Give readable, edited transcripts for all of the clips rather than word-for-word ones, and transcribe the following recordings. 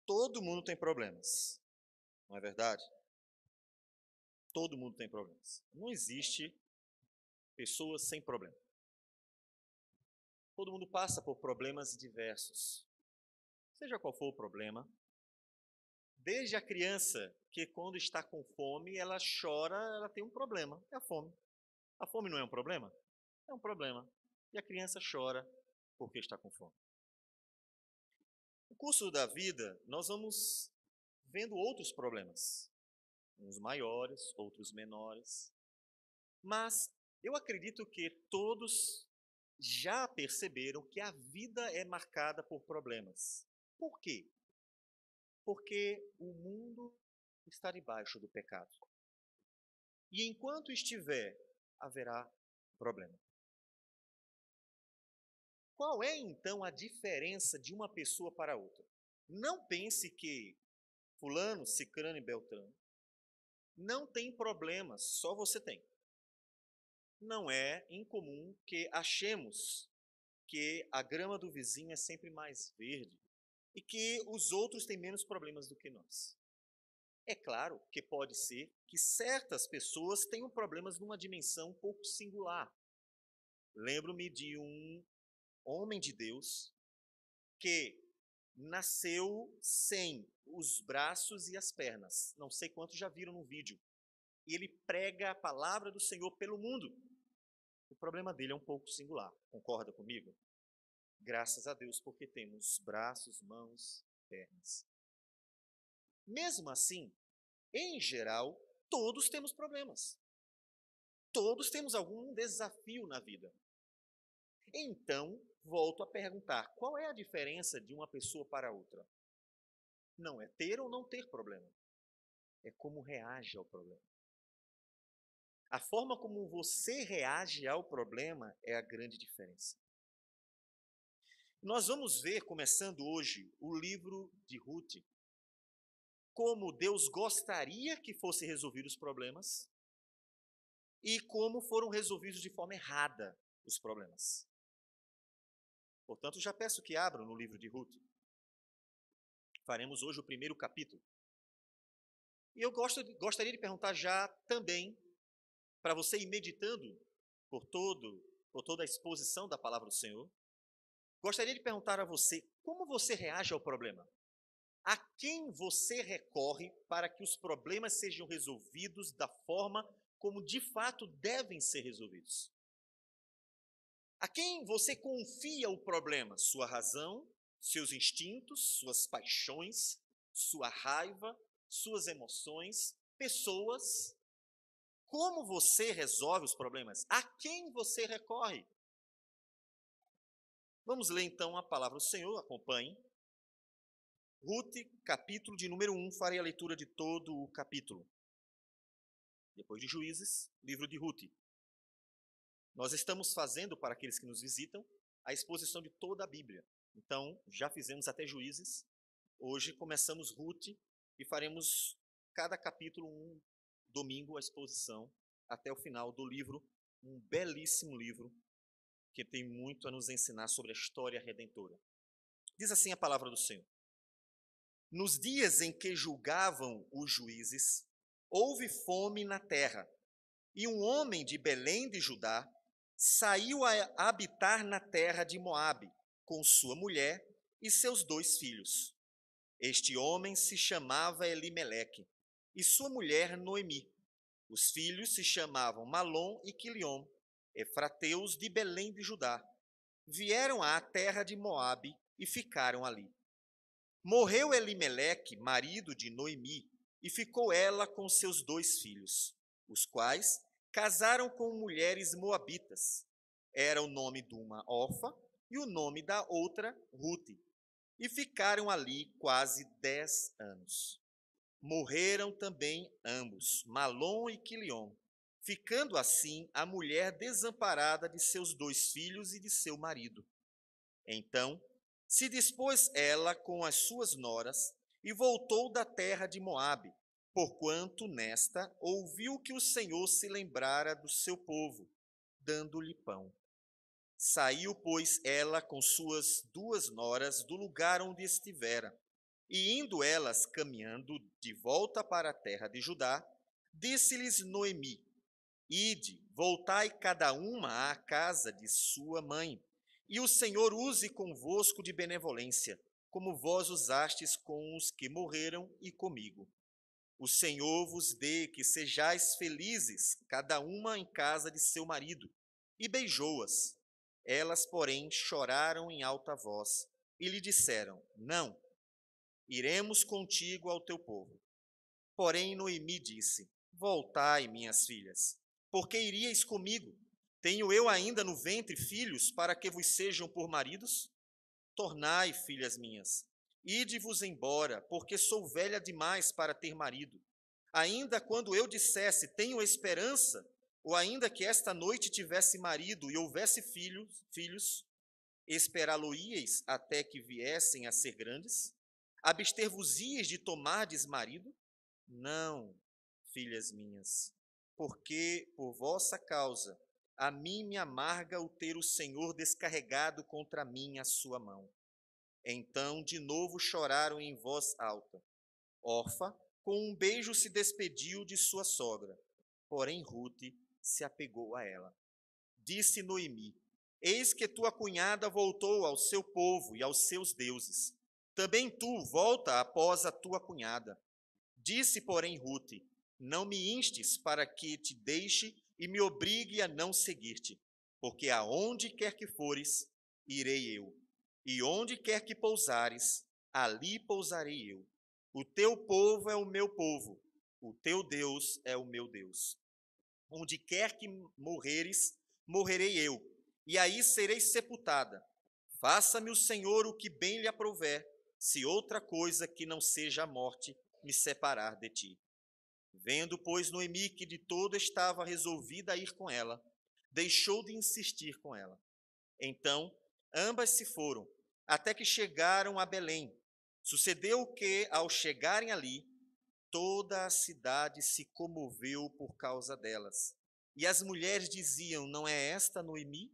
Todo mundo tem problemas, não é verdade? Todo mundo tem problemas. Não existe pessoas sem problema. Todo mundo passa por problemas diversos. Seja qual for o problema, desde a criança que quando está com fome, ela chora, ela tem um problema, é a fome. A fome não é um problema? É um problema. E a criança chora porque está com fome. No curso da vida, nós vamos vendo outros problemas, uns maiores, outros menores, mas eu acredito que todos já perceberam que a vida é marcada por problemas. Por quê? Porque o mundo está debaixo do pecado. E enquanto estiver, haverá problema. Qual é então a diferença de uma pessoa para outra? Não pense que fulano, cicrano e beltrano não tem problemas, só você tem. Não é incomum que achemos que a grama do vizinho é sempre mais verde e que os outros têm menos problemas do que nós. É claro que pode ser que certas pessoas tenham problemas numa dimensão um pouco singular. Lembro-me de um homem de Deus que nasceu sem os braços e as pernas. Não sei quantos já viram no vídeo. E ele prega a palavra do Senhor pelo mundo. O problema dele é um pouco singular. Concorda comigo? Graças a Deus, porque temos braços, mãos, pernas. Mesmo assim, em geral, todos temos problemas. Todos temos algum desafio na vida. Então, volto a perguntar: qual é a diferença de uma pessoa para outra? Não é ter ou não ter problema, é como reage ao problema. A forma como você reage ao problema é a grande diferença. Nós vamos ver, começando hoje, o livro de Ruth, como Deus gostaria que fossem resolvidos os problemas e como foram resolvidos de forma errada os problemas. Portanto, já peço que abram no livro de Ruth. Faremos hoje o primeiro capítulo. E eu gostaria de perguntar já também, para você ir meditando por toda a exposição da palavra do Senhor, gostaria de perguntar a você, como você reage ao problema? A quem você recorre para que os problemas sejam resolvidos da forma como de fato devem ser resolvidos? A quem você confia o problema? Sua razão, seus instintos, suas paixões, sua raiva, suas emoções, pessoas? Como você resolve os problemas? A quem você recorre? Vamos ler então a palavra do Senhor, acompanhe. Ruth, capítulo de número 1, farei a leitura de todo o capítulo. Depois de Juízes, livro de Ruth. Nós estamos fazendo, para aqueles que nos visitam, a exposição de toda a Bíblia. Então, já fizemos até Juízes. Hoje começamos Ruth e faremos cada capítulo um domingo a exposição até o final do livro, um belíssimo livro que tem muito a nos ensinar sobre a história redentora. Diz assim a palavra do Senhor: nos dias em que julgavam os juízes, houve fome na terra, e um homem de Belém de Judá saiu a habitar na terra de Moabe, com sua mulher e seus 2 filhos. Este homem se chamava Elimeleque, e sua mulher Noemi. Os filhos se chamavam Malom e Quiliom, efrateus de Belém de Judá. Vieram à terra de Moabe e ficaram ali. Morreu Elimeleque, marido de Noemi, e ficou ela com seus 2 filhos, os quais casaram com mulheres moabitas. Era o nome de uma Orfa e o nome da outra Ruth. E ficaram ali quase 10 anos. Morreram também ambos, Malom e Quiliom, ficando assim a mulher desamparada de seus 2 filhos e de seu marido. Então se dispôs ela com as suas noras e voltou da terra de Moabe, porquanto nesta ouviu que o Senhor se lembrara do seu povo, dando-lhe pão. Saiu, pois, ela com suas 2 noras do lugar onde estivera, E indo elas caminhando de volta para a terra de Judá, disse-lhes Noemi: Ide, voltai cada uma à casa de sua mãe, e o Senhor use convosco de benevolência, como vós usastes com os que morreram e comigo. O Senhor vos dê que sejais felizes, cada uma em casa de seu marido. E beijou-as. Elas, porém, choraram em alta voz e lhe disseram: Não, iremos contigo ao teu povo. Porém, Noemi disse: Voltai, minhas filhas, porque iríeis comigo? Tenho eu ainda no ventre filhos para que vos sejam por maridos? Tornai, filhas minhas, ide-vos embora, porque sou velha demais para ter marido. Ainda quando eu dissesse, tenho esperança, ou ainda que esta noite tivesse marido e houvesse filhos, esperá-lo-íeis até que viessem a ser grandes? Abster-vos-íeis de tomardes marido? Não, filhas minhas, porque por vossa causa a mim me amarga o ter o Senhor descarregado contra mim a sua mão. Então de novo choraram em voz alta. Orfa, com um beijo, se despediu de sua sogra, porém Ruth se apegou a ela. Disse Noemi: Eis que tua cunhada voltou ao seu povo e aos seus deuses. Também tu volta após a tua cunhada. Disse, porém, Ruth: Não me instes para que te deixe e me obrigue a não seguir-te, porque aonde quer que fores, irei eu, e onde quer que pousares, ali pousarei eu. O teu povo é o meu povo, o teu Deus é o meu Deus. Onde quer que morreres, morrerei eu, e aí serei sepultada. Faça-me o Senhor o que bem lhe aprouver, se outra coisa que não seja a morte me separar de ti. Vendo, pois, Noemi que de todo estava resolvida a ir com ela, deixou de insistir com ela. Então, ambas se foram, até que chegaram a Belém. Sucedeu que, ao chegarem ali, toda a cidade se comoveu por causa delas. E as mulheres diziam: Não é esta Noemi?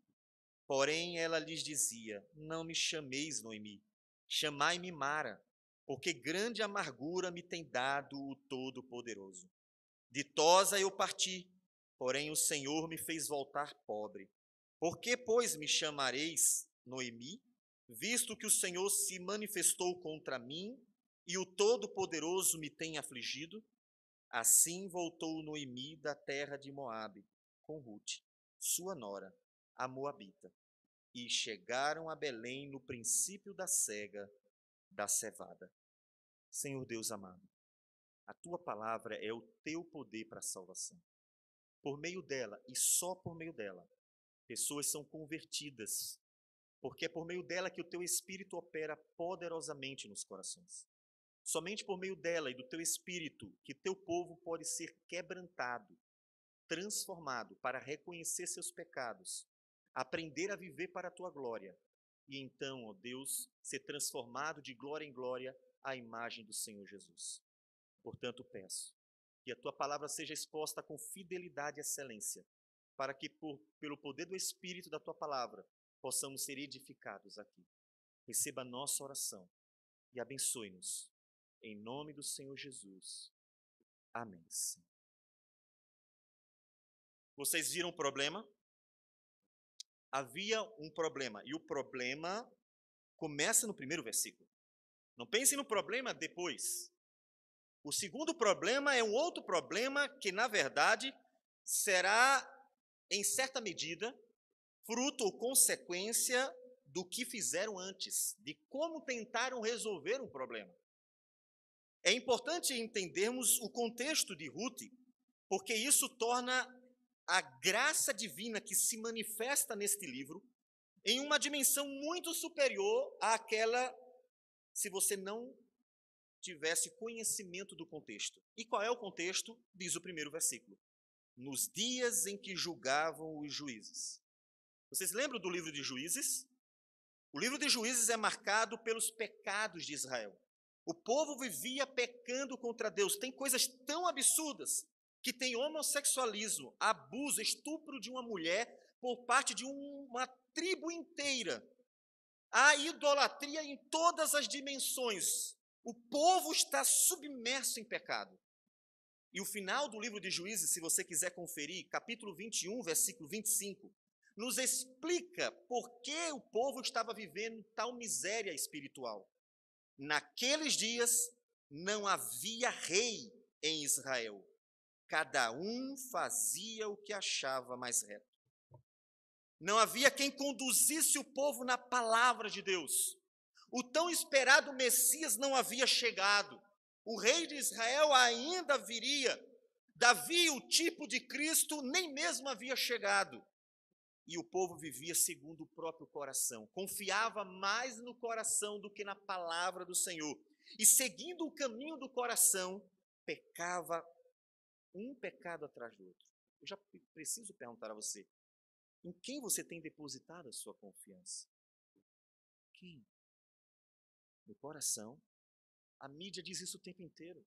Porém, ela lhes dizia: Não me chameis Noemi, chamai-me Mara, porque grande amargura me tem dado o Todo-Poderoso. Ditosa eu parti, porém o Senhor me fez voltar pobre. Por que, pois, me chamareis Noemi, visto que o Senhor se manifestou contra mim e o Todo-Poderoso me tem afligido? Assim voltou Noemi da terra de Moabe, com Ruth, sua nora, a Moabita, e chegaram a Belém no princípio da cega da cevada. Senhor Deus amado, a tua palavra é o teu poder para a salvação. Por meio dela, e só por meio dela, pessoas são convertidas, porque é por meio dela que o teu Espírito opera poderosamente nos corações. Somente por meio dela e do teu Espírito que teu povo pode ser quebrantado, transformado para reconhecer seus pecados, aprender a viver para a tua glória e então, ó Deus, ser transformado de glória em glória à imagem do Senhor Jesus. Portanto, peço que a tua palavra seja exposta com fidelidade e excelência, para que, pelo poder do Espírito da tua palavra, possamos ser edificados aqui. Receba a nossa oração e abençoe-nos. Em nome do Senhor Jesus. Amém. Vocês viram o problema? Havia um problema, e o problema começa no primeiro versículo. Não pense no problema depois. O segundo problema é um outro problema que, na verdade, será, em certa medida, fruto ou consequência do que fizeram antes, de como tentaram resolver um problema. É importante entendermos o contexto de Ruth, porque isso torna a graça divina que se manifesta neste livro em uma dimensão muito superior àquela se você não tivesse conhecimento do contexto. E qual é o contexto? Diz o primeiro versículo. Nos dias em que julgavam os juízes. Vocês lembram do livro de Juízes? O livro de Juízes é marcado pelos pecados de Israel. O povo vivia pecando contra Deus. Tem coisas tão absurdas que tem homossexualismo, abuso, estupro de uma mulher por parte de uma tribo inteira. Há idolatria em todas as dimensões. O povo está submerso em pecado. E o final do livro de Juízes, se você quiser conferir, capítulo 21, versículo 25, nos explica por que o povo estava vivendo tal miséria espiritual. Naqueles dias não havia rei em Israel. Cada um fazia o que achava mais reto. Não havia quem conduzisse o povo na palavra de Deus. O tão esperado Messias não havia chegado. O rei de Israel ainda viria. Davi, o tipo de Cristo, nem mesmo havia chegado. E o povo vivia segundo o próprio coração. Confiava mais no coração do que na palavra do Senhor. E seguindo o caminho do coração, pecava um pecado atrás do outro. Eu já preciso perguntar a você, em quem você tem depositado a sua confiança? Quem? No coração. A mídia diz isso o tempo inteiro.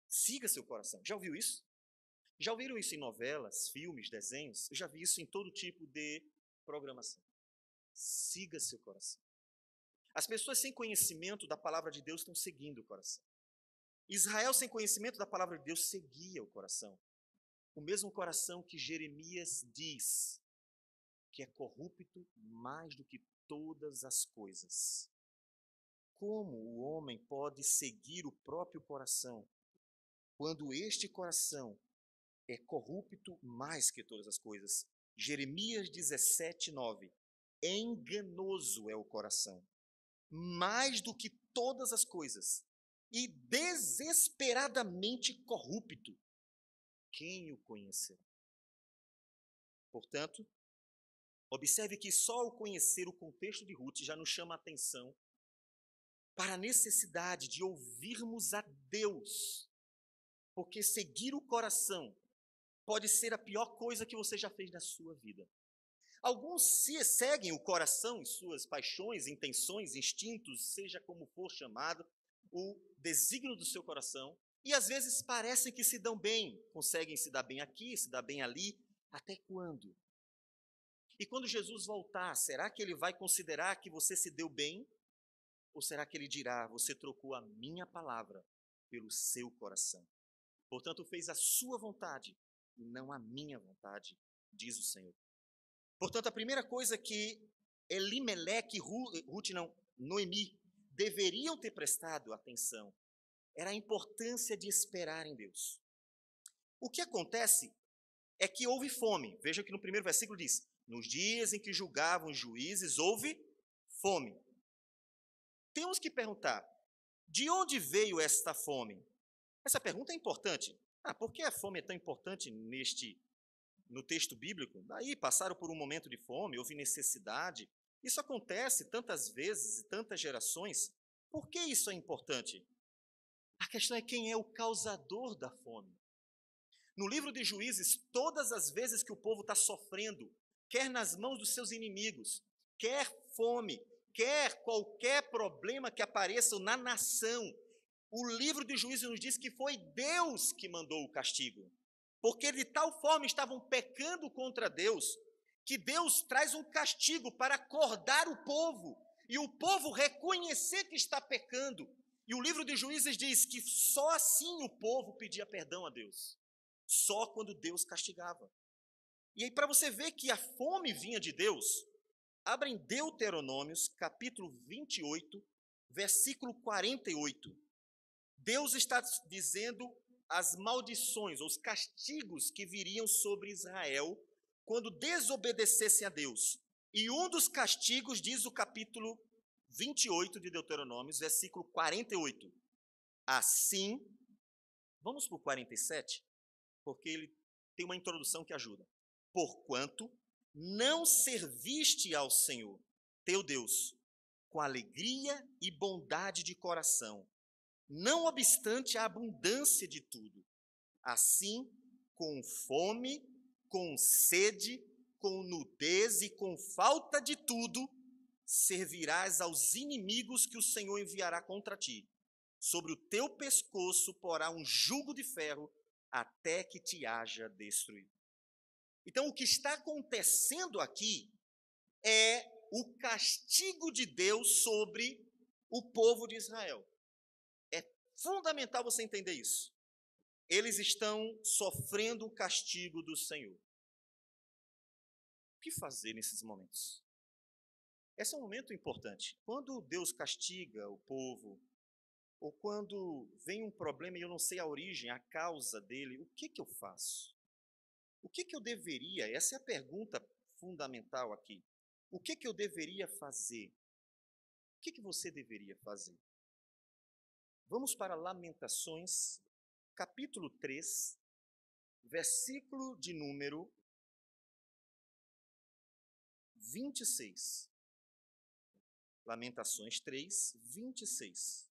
Siga seu coração. Já ouviu isso? Já ouviram isso em novelas, filmes, desenhos? Eu já vi isso em todo tipo de programação. Siga seu coração. As pessoas sem conhecimento da palavra de Deus estão seguindo o coração. Israel, sem conhecimento da palavra de Deus, seguia o coração. O mesmo coração que Jeremias diz que é corrupto mais do que todas as coisas. Como o homem pode seguir o próprio coração, quando este coração é corrupto mais que todas as coisas? Jeremias 17, 9. Enganoso é o coração, mais do que todas as coisas, e desesperadamente corrupto. Quem o conhecerá? Portanto, observe que só ao conhecer o contexto de Ruth já nos chama a atenção para a necessidade de ouvirmos a Deus, porque seguir o coração pode ser a pior coisa que você já fez na sua vida. Alguns seguem o coração e suas paixões, intenções, instintos, seja como for chamado, o desígnio do seu coração, e às vezes parecem que se dão bem, conseguem se dar bem aqui, se dar bem ali. Até quando? E quando Jesus voltar, será que ele vai considerar que você se deu bem? Ou será que ele dirá, você trocou a minha palavra pelo seu coração? Portanto, fez a sua vontade e não a minha vontade, diz o Senhor. Portanto, a primeira coisa que Elimeleque e Noemi deveriam ter prestado atenção era a importância de esperar em Deus. O que acontece é que houve fome. Veja que no primeiro versículo diz, nos dias em que julgavam os juízes, houve fome. Temos que perguntar, de onde veio esta fome? Essa pergunta é importante. Por que a fome é tão importante no texto bíblico? Daí passaram por um momento de fome, houve necessidade. Isso acontece tantas vezes e tantas gerações. Por que isso é importante? A questão é quem é o causador da fome. No livro de Juízes, todas as vezes que o povo está sofrendo, quer nas mãos dos seus inimigos, quer fome, quer qualquer problema que apareça na nação, o livro de Juízes nos diz que foi Deus que mandou o castigo. Porque de tal forma estavam pecando contra Deus, que Deus traz um castigo para acordar o povo, e o povo reconhecer que está pecando. E o livro de Juízes diz que só assim o povo pedia perdão a Deus. Só quando Deus castigava. E aí, para você ver que a fome vinha de Deus, abra em Deuteronômios, capítulo 28, versículo 48. Deus está dizendo as maldições, os castigos que viriam sobre Israel quando desobedecessem a Deus. E um dos castigos, diz o capítulo 28 de Deuteronômios, versículo 48. Assim, vamos para o 47, porque ele tem uma introdução que ajuda. Porquanto não serviste ao Senhor, teu Deus, com alegria e bondade de coração, não obstante a abundância de tudo. Assim, com fome, com sede, com nudez e com falta de tudo, servirás aos inimigos que o Senhor enviará contra ti. Sobre o teu pescoço porá um jugo de ferro, até que te haja destruído. Então, o que está acontecendo aqui é o castigo de Deus sobre o povo de Israel. Fundamental você entender isso. Eles estão sofrendo o castigo do Senhor. O que fazer nesses momentos? Esse é um momento importante. Quando Deus castiga o povo, ou quando vem um problema e eu não sei a origem, a causa dele, o que eu faço? O que eu deveria? Essa é a pergunta fundamental aqui. O que eu deveria fazer? O que você deveria fazer? Vamos para Lamentações, capítulo 3, versículo de número 26. Lamentações 3, 26.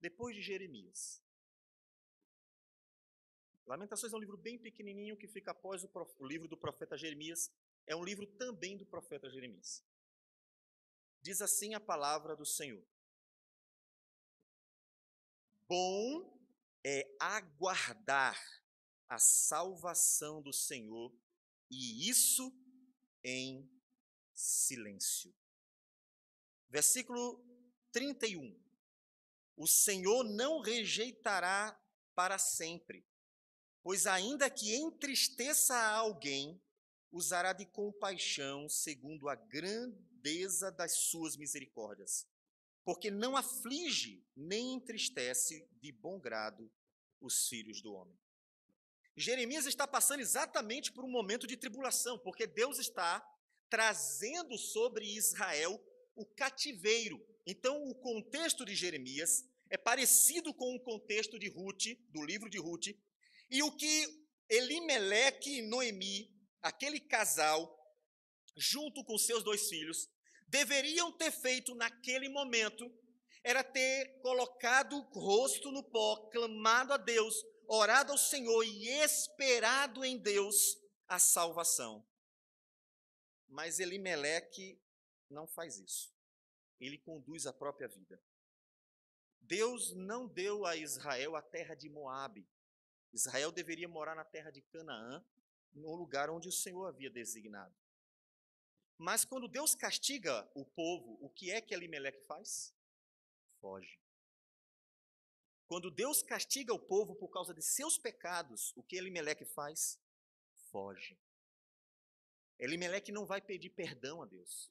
Depois de Jeremias. Lamentações é um livro bem pequenininho que fica após o livro do profeta Jeremias. É um livro também do profeta Jeremias. Diz assim a palavra do Senhor: bom é aguardar a salvação do Senhor, e isso em silêncio. Versículo 31. O Senhor não rejeitará para sempre, pois ainda que entristeça a alguém, usará de compaixão segundo a grandeza das suas misericórdias, porque não aflige nem entristece de bom grado os filhos do homem. Jeremias está passando exatamente por um momento de tribulação, porque Deus está trazendo sobre Israel o cativeiro. Então, o contexto de Jeremias é parecido com o contexto de Ruth, do livro de Ruth, e o que Elimeleque e Noemi, aquele casal, junto com seus 2 filhos, deveriam ter feito naquele momento, era ter colocado o rosto no pó, clamado a Deus, orado ao Senhor e esperado em Deus a salvação. Mas Elimeleque não faz isso. Ele conduz a própria vida. Deus não deu a Israel a terra de Moabe. Israel deveria morar na terra de Canaã, no lugar onde o Senhor havia designado. Mas quando Deus castiga o povo, o que é que Elimeleque faz? Foge. Quando Deus castiga o povo por causa de seus pecados, o que Elimeleque faz? Foge. Elimeleque não vai pedir perdão a Deus.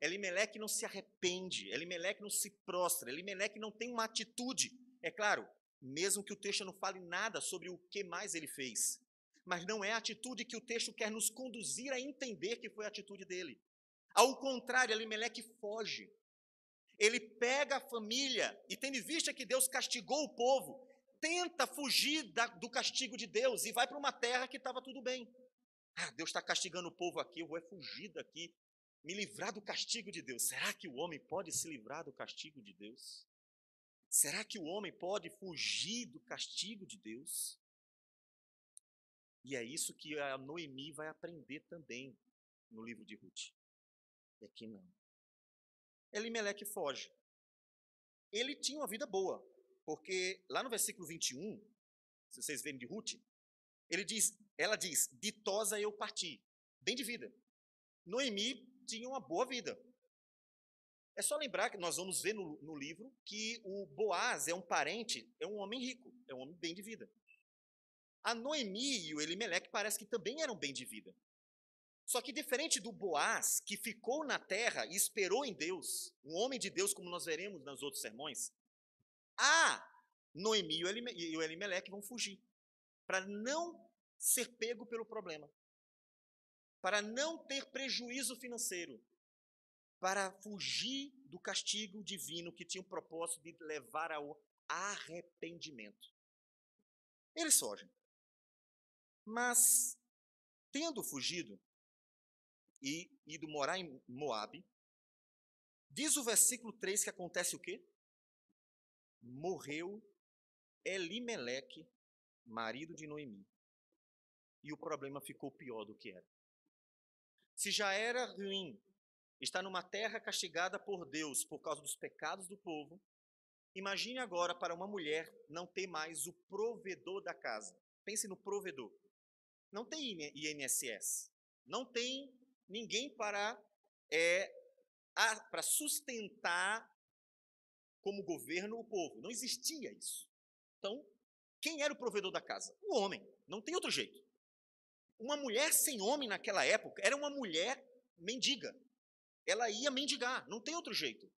Elimeleque não se arrepende, Elimeleque não se prostra, Elimeleque não tem uma atitude. É claro, mesmo que o texto não fale nada sobre o que mais ele fez, mas não é a atitude que o texto quer nos conduzir a entender que foi a atitude dele. Ao contrário, Elimeleque foge. Ele pega a família e, tendo em vista que Deus castigou o povo, tenta fugir do castigo de Deus e vai para uma terra que estava tudo bem. Deus está castigando o povo aqui, eu vou fugir daqui, me livrar do castigo de Deus. Será que o homem pode se livrar do castigo de Deus? Será que o homem pode fugir do castigo de Deus? E é isso que a Noemi vai aprender também no livro de Ruth. É que não. Elimeleque foge. Ele tinha uma vida boa, porque lá no versículo 21, se vocês verem de Ruth, ela diz, ditosa eu parti, bem de vida. Noemi tinha uma boa vida. É só lembrar que nós vamos ver no livro que o Boaz é um parente, é um homem rico, é um homem bem de vida. A Noemi e o Elimeleque parece que também eram bem de vida. Só que diferente do Boaz, que ficou na terra e esperou em Deus, um homem de Deus, como nós veremos nos outros sermões, a Noemi e o Elimeleque vão fugir, para não ser pego pelo problema, para não ter prejuízo financeiro, para fugir do castigo divino que tinha o propósito de levar ao arrependimento. Eles fogem. Mas, tendo fugido e ido morar em Moabe, diz o versículo 3 que acontece o quê? Morreu Elimeleque, marido de Noemi. E o problema ficou pior do que era. Se já era ruim estar numa terra castigada por Deus por causa dos pecados do povo, imagine agora para uma mulher não ter mais o provedor da casa. Pense no provedor. Não tem INSS. Não tem ninguém para sustentar como governo o povo. Não existia isso. Então, quem era o provedor da casa? O homem. Não tem outro jeito. Uma mulher sem homem naquela época era uma mulher mendiga. Ela ia mendigar, não tem outro jeito. O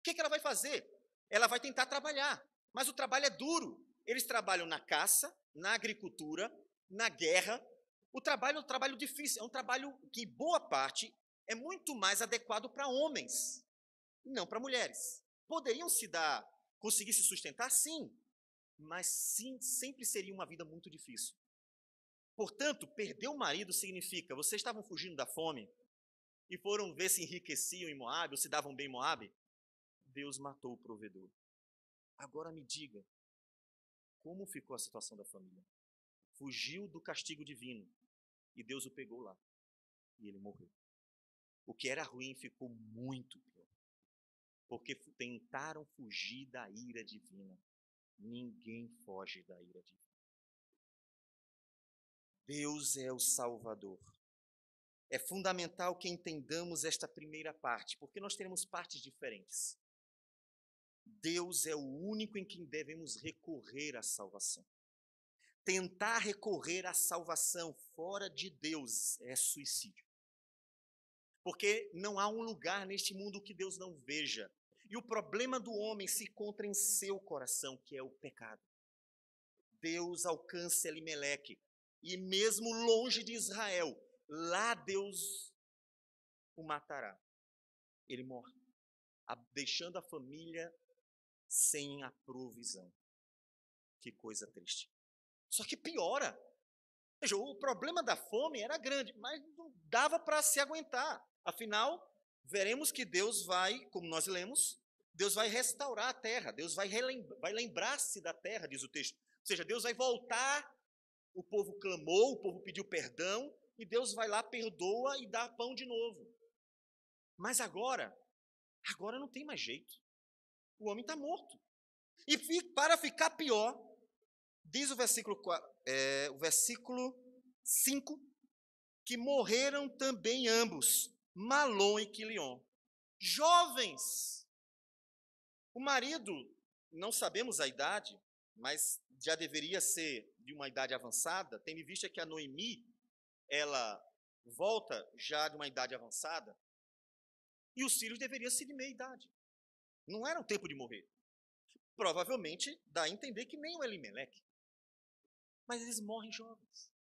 que ela vai fazer? Ela vai tentar trabalhar, mas o trabalho é duro. Eles trabalham na caça, na agricultura, na guerra. O trabalho é um trabalho difícil, é um trabalho que, boa parte, é muito mais adequado para homens, não para mulheres. Poderiam conseguir se sustentar? Sim, mas sim, sempre seria uma vida muito difícil. Portanto, perder o marido significa, vocês estavam fugindo da fome e foram ver se enriqueciam em Moabe, ou se davam bem em Moabe? Deus matou o provedor. Agora me diga, como ficou a situação da família? Fugiu do castigo divino e Deus o pegou lá e ele morreu. O que era ruim ficou muito pior, porque tentaram fugir da ira divina. Ninguém foge da ira divina. Deus é o Salvador. É fundamental que entendamos esta primeira parte, porque nós teremos partes diferentes. Deus é o único em quem devemos recorrer à salvação. Tentar recorrer à salvação fora de Deus é suicídio. Porque não há um lugar neste mundo que Deus não veja. E o problema do homem se encontra em seu coração, que é o pecado. Deus alcança Elimeleque. E mesmo longe de Israel, lá Deus o matará. Ele morre, deixando a família sem a provisão. Que coisa triste. Só que piora. Veja, o problema da fome era grande, mas não dava para se aguentar. Afinal, veremos que Deus vai, como nós lemos, Deus vai restaurar a terra, Deus vai lembrar-se da terra, diz o texto. Ou seja, Deus vai voltar, o povo clamou, o povo pediu perdão, e Deus vai lá, perdoa e dá pão de novo. Mas agora não tem mais jeito. O homem está morto. E para ficar pior, diz o versículo 5, que morreram também ambos, Malom e Quilion, jovens. O marido, não sabemos a idade, mas já deveria ser de uma idade avançada, tendo em vista que a Noemi, ela volta já de uma idade avançada, e os filhos deveriam ser de meia idade. Não era o tempo de morrer. Provavelmente dá a entender que nem o Elimeleque. Mas eles morrem jovens.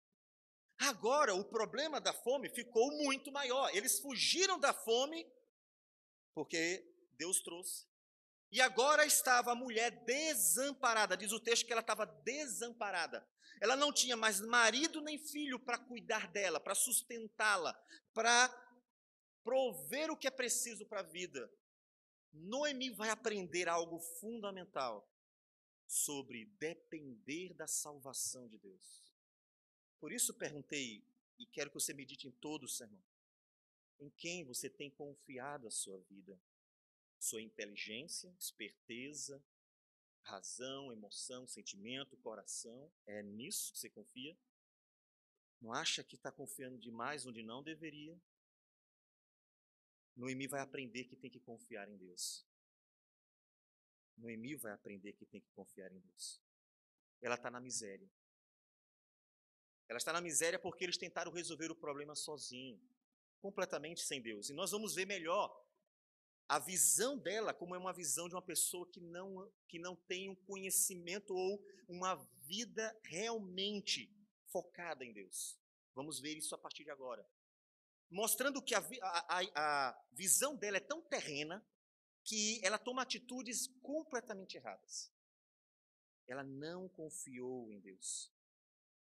Agora, o problema da fome ficou muito maior. Eles fugiram da fome porque Deus trouxe. E agora estava a mulher desamparada. Diz o texto que ela estava desamparada. Ela não tinha mais marido nem filho para cuidar dela, para sustentá-la, para prover o que é preciso para a vida. Noemi vai aprender algo fundamental sobre depender da salvação de Deus. Por isso perguntei, e quero que você medite em todo o sermão, em quem você tem confiado a sua vida? Sua inteligência, esperteza, razão, emoção, sentimento, coração, é nisso que você confia? Não acha que está confiando demais onde não deveria? Noemi vai aprender que tem que confiar em Deus. Noemi vai aprender que tem que confiar em Deus. Ela está na miséria. Ela está na miséria porque eles tentaram resolver o problema sozinho, completamente sem Deus. E nós vamos ver melhor a visão dela como é uma visão de uma pessoa que não tem um conhecimento ou uma vida realmente focada em Deus. Vamos ver isso a partir de agora. Mostrando que a visão dela é tão terrena que ela toma atitudes completamente erradas. Ela não confiou em Deus.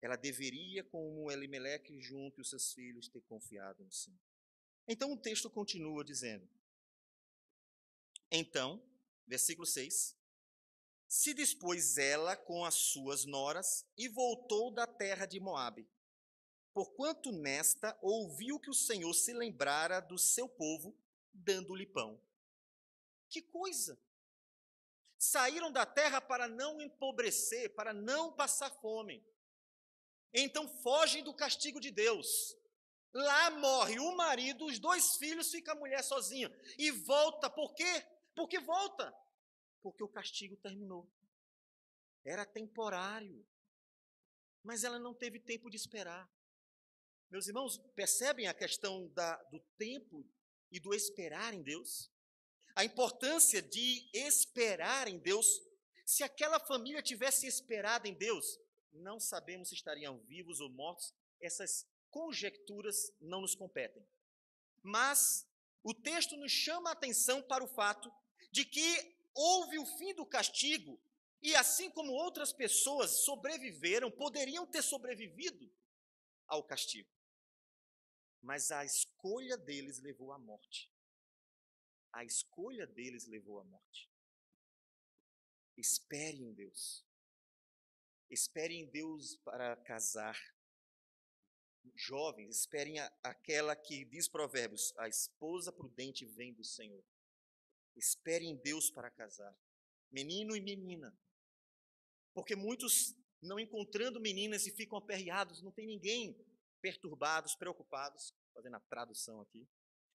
Ela deveria, como Elimeleque junto e os seus filhos, ter confiado no Senhor. Então o texto continua dizendo: então, versículo 6, se dispôs ela com as suas noras e voltou da terra de Moabe, porquanto nesta ouviu que o Senhor se lembrara do seu povo, dando-lhe pão. Que coisa! Saíram da terra para não empobrecer, para não passar fome. Então fogem do castigo de Deus. Lá morre o marido, os 2 filhos, fica a mulher sozinha. E volta, por quê? Porque volta. porque o castigo terminou. Era temporário, mas ela não teve tempo de esperar. Meus irmãos, percebem a questão do tempo e do esperar em Deus? A importância de esperar em Deus. Se aquela família tivesse esperado em Deus, não sabemos se estariam vivos ou mortos, essas conjecturas não nos competem. Mas o texto nos chama a atenção para o fato de que houve o fim do castigo, e assim como outras pessoas sobreviveram, poderiam ter sobrevivido ao castigo. Mas a escolha deles levou à morte. A escolha deles levou à morte. Espere em Deus. Espere em Deus para casar. Jovens, esperem aquela que diz Provérbios, a esposa prudente vem do Senhor. Espere em Deus para casar. Menino e menina. Porque muitos, não encontrando meninas, e ficam aperreados, não tem ninguém, perturbados, preocupados, fazendo a tradução aqui.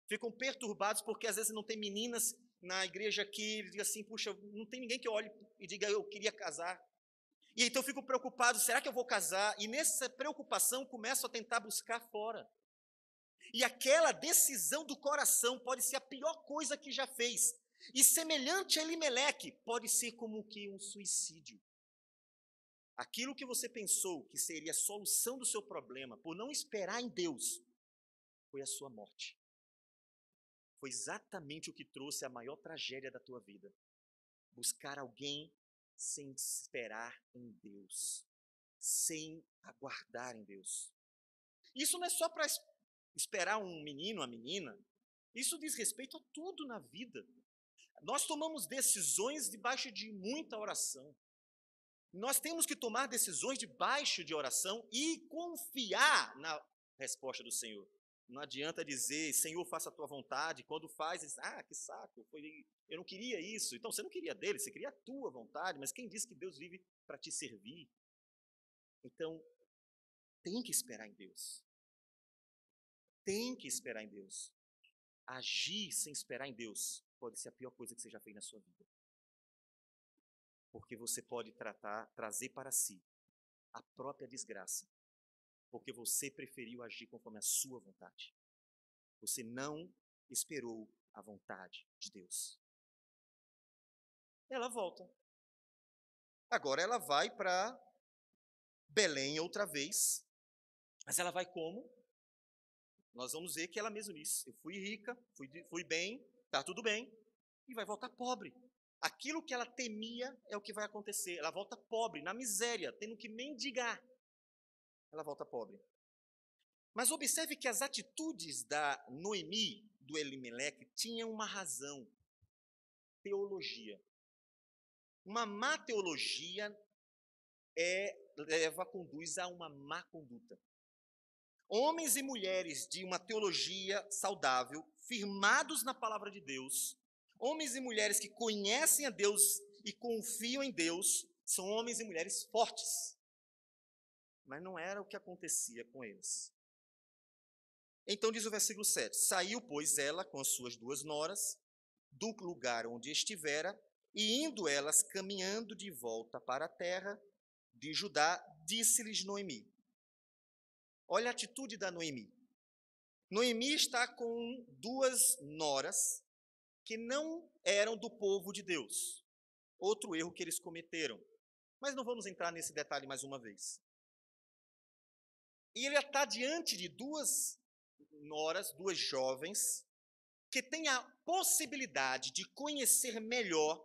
Ficam perturbados porque às vezes não tem meninas na igreja aqui, e diga assim, puxa, não tem ninguém que olhe e diga, eu queria casar. E então fico preocupado, será que eu vou casar? E nessa preocupação começo a tentar buscar fora. E aquela decisão do coração pode ser a pior coisa que já fez. E semelhante a Elimeleque, pode ser como que um suicídio. Aquilo que você pensou que seria a solução do seu problema, por não esperar em Deus, foi a sua morte. Foi exatamente o que trouxe a maior tragédia da tua vida. Buscar alguém sem esperar em Deus, sem aguardar em Deus. Isso não é só para esperar um menino, uma menina. Isso diz respeito a tudo na vida. Nós tomamos decisões debaixo de muita oração. Nós temos que tomar decisões debaixo de oração e confiar na resposta do Senhor. Não adianta dizer, Senhor, faça a tua vontade. Quando faz, diz, que saco, eu não queria isso. Então, você não queria dele, você queria a tua vontade. Mas quem disse que Deus vive para te servir? Então, tem que esperar em Deus. Tem que esperar em Deus. Agir sem esperar em Deus pode ser a pior coisa que você já fez na sua vida. Porque você pode trazer para si a própria desgraça. Porque você preferiu agir conforme a sua vontade. Você não esperou a vontade de Deus. Ela volta. Agora ela vai para Belém outra vez. Mas ela vai como? Nós vamos ver que ela mesma disse, eu fui rica, fui bem, está tudo bem, e vai voltar pobre. Aquilo que ela temia é o que vai acontecer. Ela volta pobre, na miséria, tendo que mendigar. Ela volta pobre. Mas observe que as atitudes da Noemi, do Elimeleque, tinham uma razão. Teologia. Uma má teologia conduz a uma má conduta. Homens e mulheres de uma teologia saudável, firmados na palavra de Deus, homens e mulheres que conhecem a Deus e confiam em Deus, são homens e mulheres fortes. Mas não era o que acontecia com eles. Então diz o versículo 7, saiu, pois, ela com as suas 2 noras, do lugar onde estivera, e indo elas caminhando de volta para a terra de Judá, disse-lhes Noemi. Olha a atitude da Noemi. Noemi está com 2 noras que não eram do povo de Deus. Outro erro que eles cometeram. Mas não vamos entrar nesse detalhe mais uma vez. E ele está diante de 2 noras, 2 jovens, que têm a possibilidade de conhecer melhor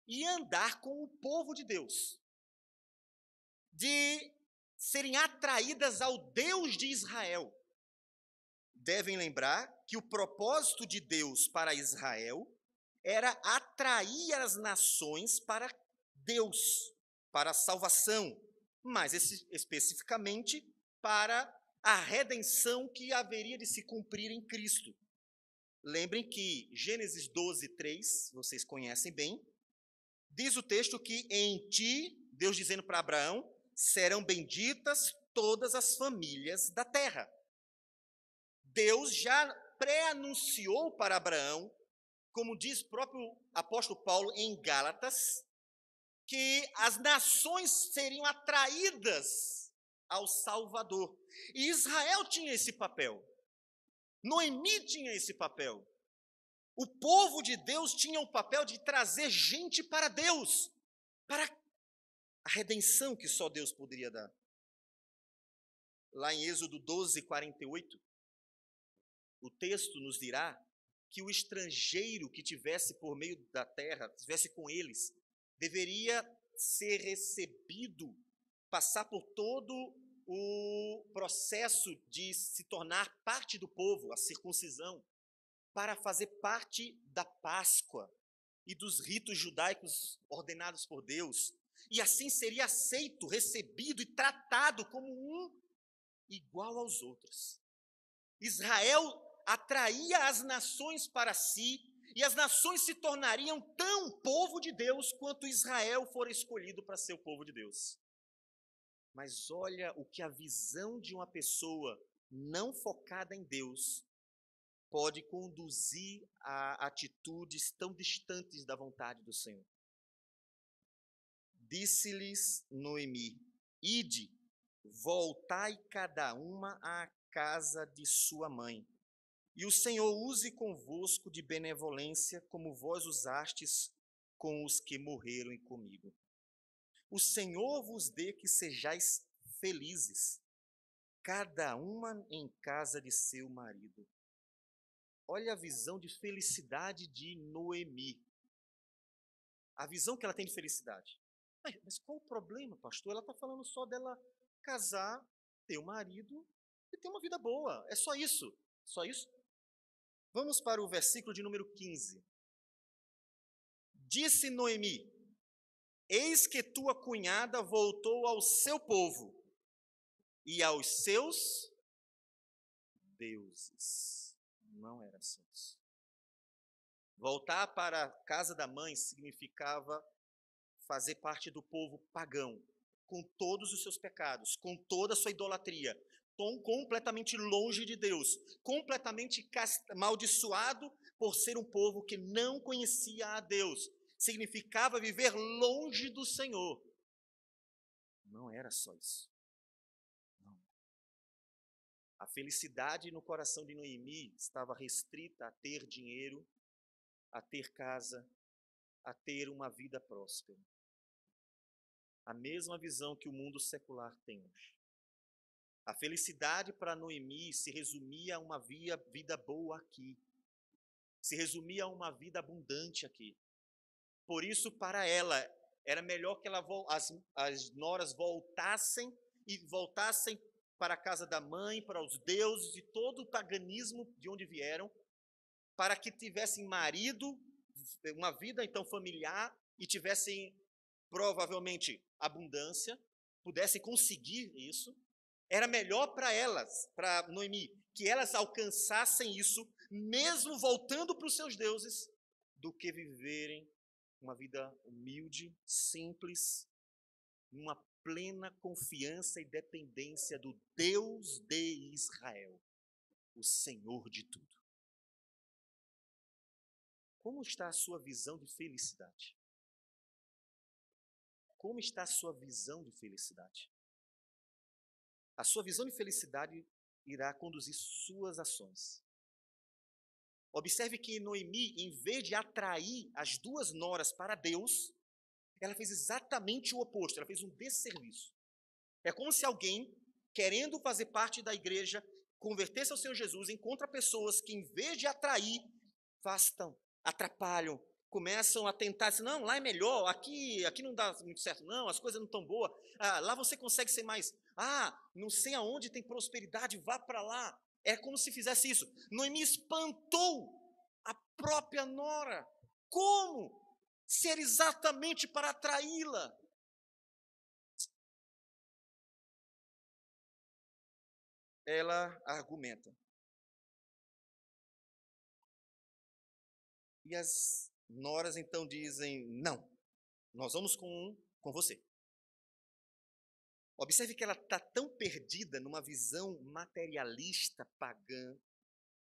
e andar com o povo de Deus. De serem atraídas ao Deus de Israel. Devem lembrar que o propósito de Deus para Israel era atrair as nações para Deus, para a salvação, mas especificamente para a redenção que haveria de se cumprir em Cristo. Lembrem que Gênesis 12, 3, vocês conhecem bem, diz o texto que em ti, Deus dizendo para Abraão, serão benditas todas as famílias da terra. Deus já pré-anunciou para Abraão, como diz o próprio apóstolo Paulo em Gálatas, que as nações seriam atraídas ao Salvador. E Israel tinha esse papel. Noemi tinha esse papel. O povo de Deus tinha o papel de trazer gente para Deus, para a redenção que só Deus poderia dar. Lá em Êxodo 12, 48, o texto nos dirá que o estrangeiro que tivesse por meio da terra, estivesse com eles, deveria ser recebido, passar por todo o processo de se tornar parte do povo, a circuncisão, para fazer parte da Páscoa e dos ritos judaicos ordenados por Deus. E assim seria aceito, recebido e tratado como um igual aos outros. Israel atraía as nações para si, e as nações se tornariam tão povo de Deus quanto Israel for escolhido para ser o povo de Deus. Mas olha o que a visão de uma pessoa não focada em Deus pode conduzir a atitudes tão distantes da vontade do Senhor. Disse-lhes Noemi: ide, voltai cada uma à casa de sua mãe, e o Senhor use convosco de benevolência, como vós usastes com os que morreram comigo. O Senhor vos dê que sejais felizes, cada uma em casa de seu marido. Olha a visão de felicidade de Noemi. A visão que ela tem de felicidade. Mas qual o problema, pastor? Ela está falando só dela casar, ter um marido e ter uma vida boa. É só isso. Só isso? Vamos para o versículo de número 15. Disse Noemi: eis que tua cunhada voltou ao seu povo e aos seus deuses. Não era seus. Voltar para a casa da mãe significava fazer parte do povo pagão, com todos os seus pecados, com toda a sua idolatria, completamente longe de Deus, completamente amaldiçoado por ser um povo que não conhecia a Deus. Significava viver longe do Senhor. Não era só isso. Não. A felicidade no coração de Noemi estava restrita a ter dinheiro, a ter casa, a ter uma vida próspera. A mesma visão que o mundo secular tem hoje. A felicidade para Noemi se resumia a uma vida boa aqui. Se resumia a uma vida abundante aqui. Por isso, para ela, era melhor que as noras voltassem para a casa da mãe, para os deuses e todo o paganismo de onde vieram, para que tivessem marido, uma vida então familiar e tivessem provavelmente abundância, pudessem conseguir isso. Era melhor para elas, para Noemi, que elas alcançassem isso, mesmo voltando para os seus deuses, do que viverem uma vida humilde, simples, numa plena confiança e dependência do Deus de Israel, o Senhor de tudo. Como está a sua visão de felicidade? Como está a sua visão de felicidade? A sua visão de felicidade irá conduzir suas ações. Observe que Noemi, em vez de atrair as duas noras para Deus, ela fez exatamente o oposto, ela fez um desserviço. É como se alguém, querendo fazer parte da igreja, converter-se ao Senhor Jesus, encontra pessoas que, em vez de atrair, afastam, atrapalham, começam a tentar, assim, não, lá é melhor, aqui não dá muito certo, não, as coisas não estão boas, lá você consegue ser mais, não sei aonde tem prosperidade, vá para lá. É como se fizesse isso. Noemi espantou a própria nora. Como? Ser exatamente para atraí-la. Ela argumenta. E as noras então dizem, não, nós vamos com você. Observe que ela está tão perdida numa visão materialista pagã,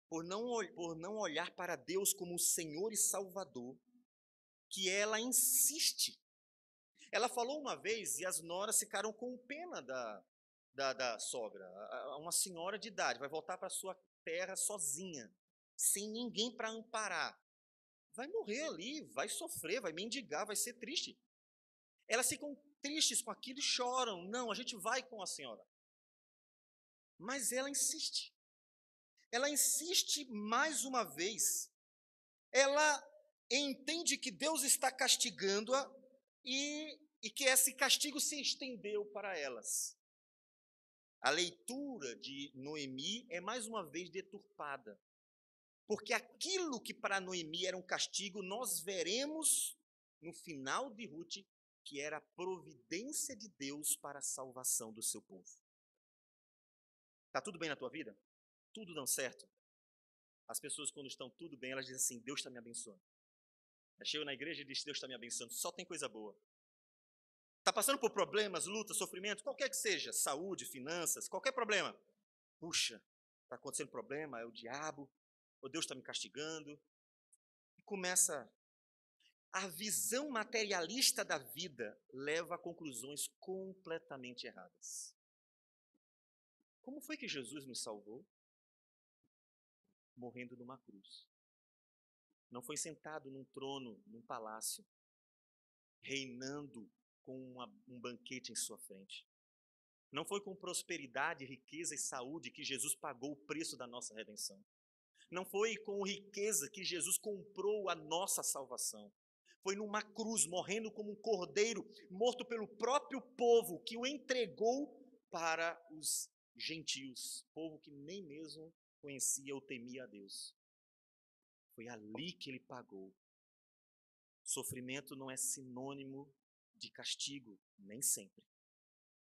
por não olhar para Deus como o Senhor e Salvador, que ela insiste. Ela falou uma vez e as noras ficaram com pena da sogra. Uma senhora de idade vai voltar para sua terra sozinha, sem ninguém para amparar. Vai morrer ali, vai sofrer, vai mendigar, vai ser triste. Elas ficam tristes com aquilo e choram. Não, a gente vai com a senhora. Mas ela insiste. Ela insiste mais uma vez. Ela entende que Deus está castigando-a e que esse castigo se estendeu para elas. A leitura de Noemi é mais uma vez deturpada. Porque aquilo que para Noemi era um castigo, nós veremos no final de Ruth, que era a providência de Deus para a salvação do seu povo. Está tudo bem na tua vida? Tudo dando certo? As pessoas, quando estão tudo bem, elas dizem assim: Deus está me abençoando. Chego na igreja e diz: Deus está me abençoando, só tem coisa boa. Está passando por problemas, lutas, sofrimentos, qualquer que seja, saúde, finanças, qualquer problema. Puxa, está acontecendo problema, é o diabo, ou Deus está me castigando. E começa. A visão materialista da vida leva a conclusões completamente erradas. Como foi que Jesus nos salvou? Morrendo numa cruz. Não foi sentado num trono, num palácio, reinando com um banquete em sua frente. Não foi com prosperidade, riqueza e saúde que Jesus pagou o preço da nossa redenção. Não foi com riqueza que Jesus comprou a nossa salvação. Foi numa cruz, morrendo como um cordeiro, morto pelo próprio povo, que o entregou para os gentios, povo que nem mesmo conhecia ou temia a Deus. Foi ali que ele pagou. Sofrimento não é sinônimo de castigo, nem sempre.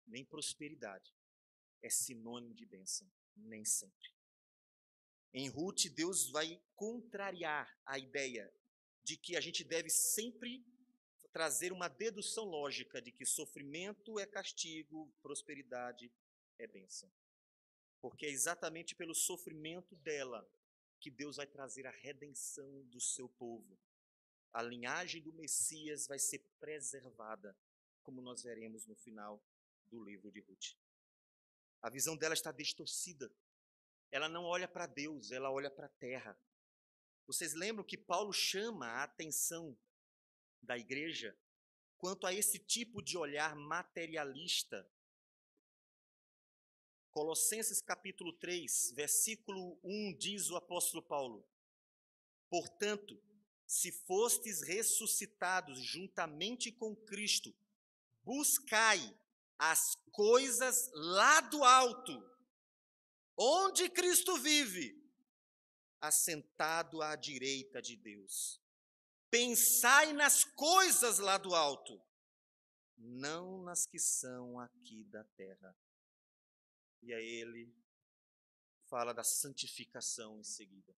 Nem prosperidade é sinônimo de bênção, nem sempre. Em Ruth, Deus vai contrariar a ideia de que a gente deve sempre trazer uma dedução lógica de que sofrimento é castigo, prosperidade é bênção. Porque é exatamente pelo sofrimento dela que Deus vai trazer a redenção do seu povo. A linhagem do Messias vai ser preservada, como nós veremos no final do livro de Ruth. A visão dela está distorcida. Ela não olha para Deus, ela olha para a terra. Vocês lembram que Paulo chama a atenção da igreja quanto a esse tipo de olhar materialista? Colossenses capítulo 3, versículo 1, diz o apóstolo Paulo: portanto, se fostes ressuscitados juntamente com Cristo, buscai as coisas lá do alto, onde Cristo vive, assentado à direita de Deus. Pensai nas coisas lá do alto, não nas que são aqui da terra. E aí ele fala da santificação em seguida.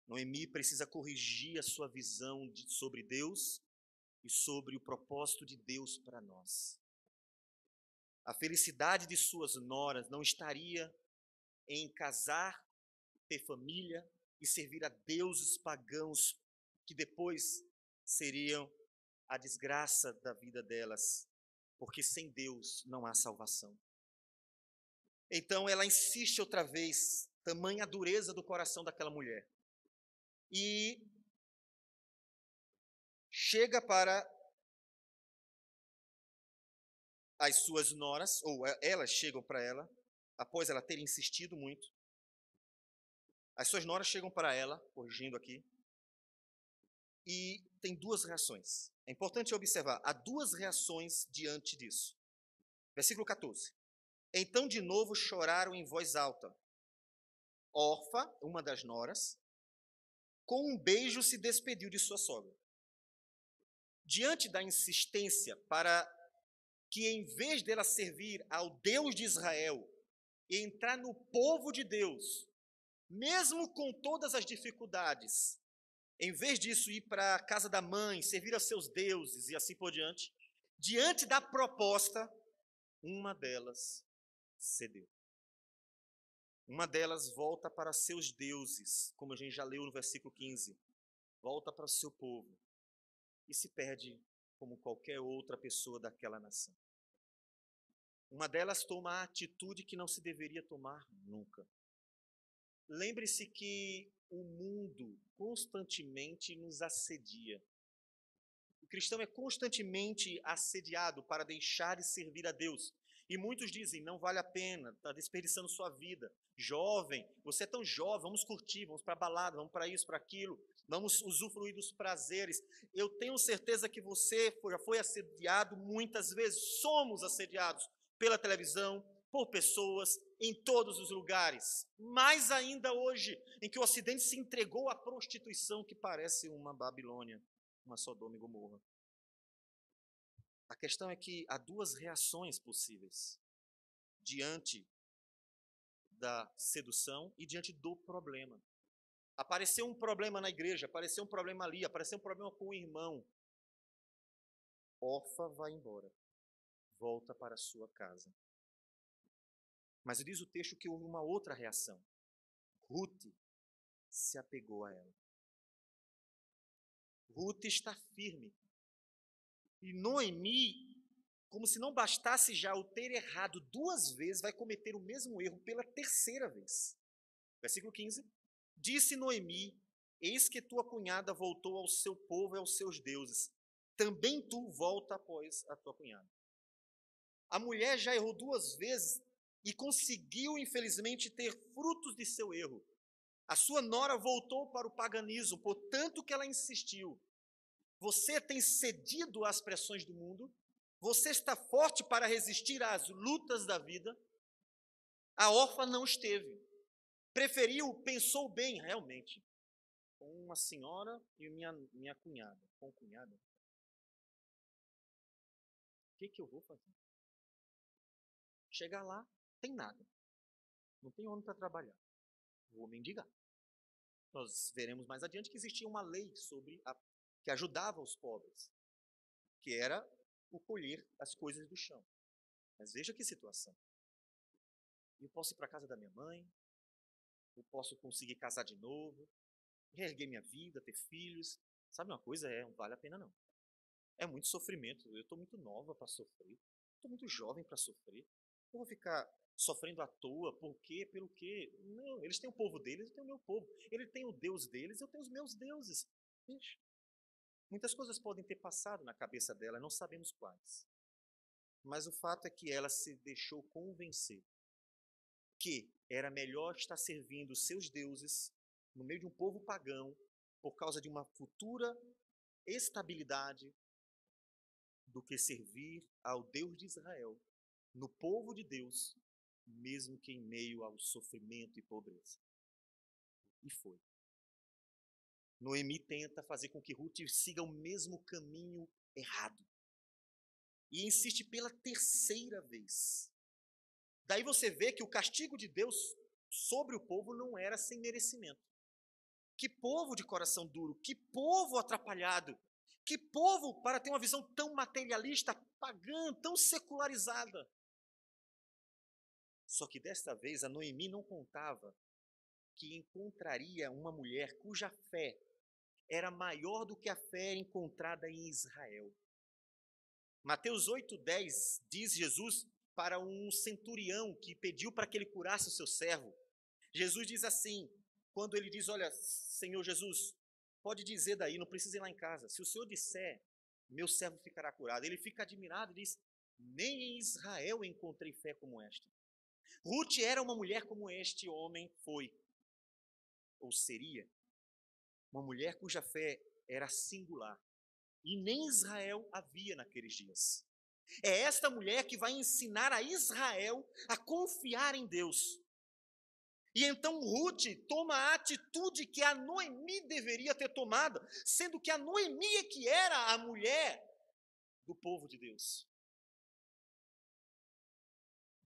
Noemi precisa corrigir a sua visão sobre Deus e sobre o propósito de Deus para nós. A felicidade de suas noras não estaria em casar, ter família e servir a deuses pagãos que depois seriam a desgraça da vida delas, porque sem Deus não há salvação. Então ela insiste outra vez, tamanha a dureza do coração daquela mulher. E chega para as suas noras, ou elas chegam para ela, após ela ter insistido muito. As suas noras chegam para ela, corrigindo aqui, e tem duas reações. É importante observar, há duas reações diante disso. Versículo 14. Então de novo choraram em voz alta. Orfa, uma das noras, com um beijo se despediu de sua sogra. Diante da insistência para que, em vez dela servir ao Deus de Israel e entrar no povo de Deus, mesmo com todas as dificuldades, em vez disso ir para a casa da mãe, servir aos seus deuses e assim por diante, diante da proposta, uma delas cedeu. Uma delas volta para seus deuses, como a gente já leu no versículo 15. Volta para o seu povo e se perde como qualquer outra pessoa daquela nação. Uma delas toma a atitude que não se deveria tomar nunca. Lembre-se que o mundo constantemente nos assedia. O cristão é constantemente assediado para deixar de servir a Deus. E muitos dizem, não vale a pena, está desperdiçando sua vida. Jovem, você é tão jovem, vamos curtir, vamos para a balada, vamos para isso, para aquilo, vamos usufruir dos prazeres. Eu tenho certeza que você já foi assediado muitas vezes, somos assediados pela televisão, por pessoas, em todos os lugares. Mais ainda hoje, em que o Ocidente se entregou à prostituição que parece uma Babilônia, uma Sodoma e Gomorra. A questão é que há duas reações possíveis diante da sedução e diante do problema. Apareceu um problema na igreja, apareceu um problema ali, apareceu um problema com o irmão. Orfa vai embora, volta para a sua casa. Mas diz o texto que houve uma outra reação. Ruth se apegou a ela. Ruth está firme. E Noemi, como se não bastasse já o ter errado duas vezes, vai cometer o mesmo erro pela terceira vez. Versículo 15. Disse Noemi, eis que tua cunhada voltou ao seu povo e aos seus deuses. Também tu volta após a tua cunhada. A mulher já errou duas vezes e conseguiu, infelizmente, ter frutos de seu erro. A sua nora voltou para o paganismo, portanto que ela insistiu. Você tem cedido às pressões do mundo? Você está forte para resistir às lutas da vida? A órfã não esteve. Preferiu, pensou bem, realmente, com uma senhora e minha cunhada. Com cunhada? O que eu vou fazer? Chegar lá, tem nada. Não tem homem para trabalhar. Vou mendigar. Nós veremos mais adiante que existia uma lei que ajudava os pobres, que era o colher as coisas do chão. Mas veja que situação. Eu posso ir para a casa da minha mãe, eu posso conseguir casar de novo, reerguer minha vida, ter filhos. Sabe uma coisa? Não vale a pena não. É muito sofrimento. Eu estou muito nova para sofrer. Estou muito jovem para sofrer. Eu vou ficar sofrendo à toa. Por quê? Pelo quê? Não, eles têm o povo deles, eu tenho o meu povo. Ele tem o Deus deles, eu tenho os meus deuses. Veja. Muitas coisas podem ter passado na cabeça dela, não sabemos quais. Mas o fato é que ela se deixou convencer que era melhor estar servindo os seus deuses no meio de um povo pagão por causa de uma futura estabilidade do que servir ao Deus de Israel, no povo de Deus, mesmo que em meio ao sofrimento e pobreza. E foi. Noemi tenta fazer com que Ruth siga o mesmo caminho errado. E insiste pela terceira vez. Daí você vê que o castigo de Deus sobre o povo não era sem merecimento. Que povo de coração duro, que povo atrapalhado, que povo para ter uma visão tão materialista, pagã, tão secularizada. Só que desta vez a Noemi não contava que encontraria uma mulher cuja fé era maior do que a fé encontrada em Israel. Mateus 8,10 diz Jesus para um centurião que pediu para que ele curasse o seu servo. Jesus diz assim, quando ele diz, olha, Senhor Jesus, pode dizer daí, não precisa ir lá em casa. Se o Senhor disser, meu servo ficará curado. Ele fica admirado e diz, nem em Israel encontrei fé como esta. Ruth era uma mulher como este homem foi, ou seria, uma mulher cuja fé era singular. E nem Israel havia naqueles dias. É esta mulher que vai ensinar a Israel a confiar em Deus. E então Ruth toma a atitude que a Noemi deveria ter tomado, sendo que a Noemi é que era a mulher do povo de Deus.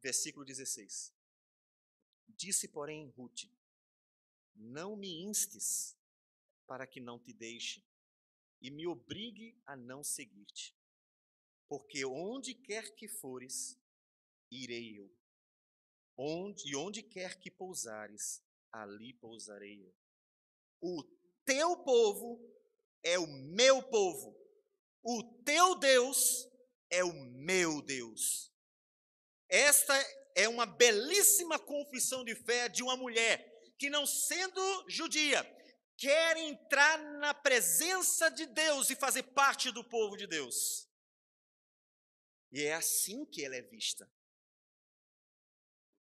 Versículo 16. Disse, porém, Ruth, não me instes para que não te deixe e me obrigue a não seguir-te, porque onde quer que fores, irei eu. onde quer que pousares, ali pousarei eu. O teu povo é o meu povo, o teu Deus é o meu Deus. Esta é uma belíssima confissão de fé de uma mulher que, não sendo judia, quer entrar na presença de Deus e fazer parte do povo de Deus. E é assim que ela é vista.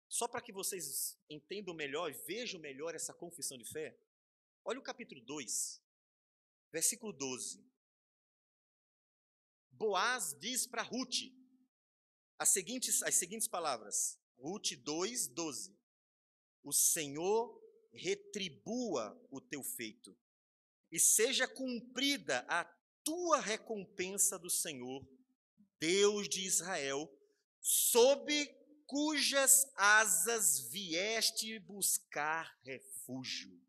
Só para que vocês entendam melhor e vejam melhor essa confissão de fé, olha o capítulo 2, versículo 12. Boaz diz para Rute as seguintes palavras. Rute 2, 12. O Senhor retribua o teu feito, e seja cumprida a tua recompensa do Senhor, Deus de Israel, sob cujas asas vieste buscar refúgio.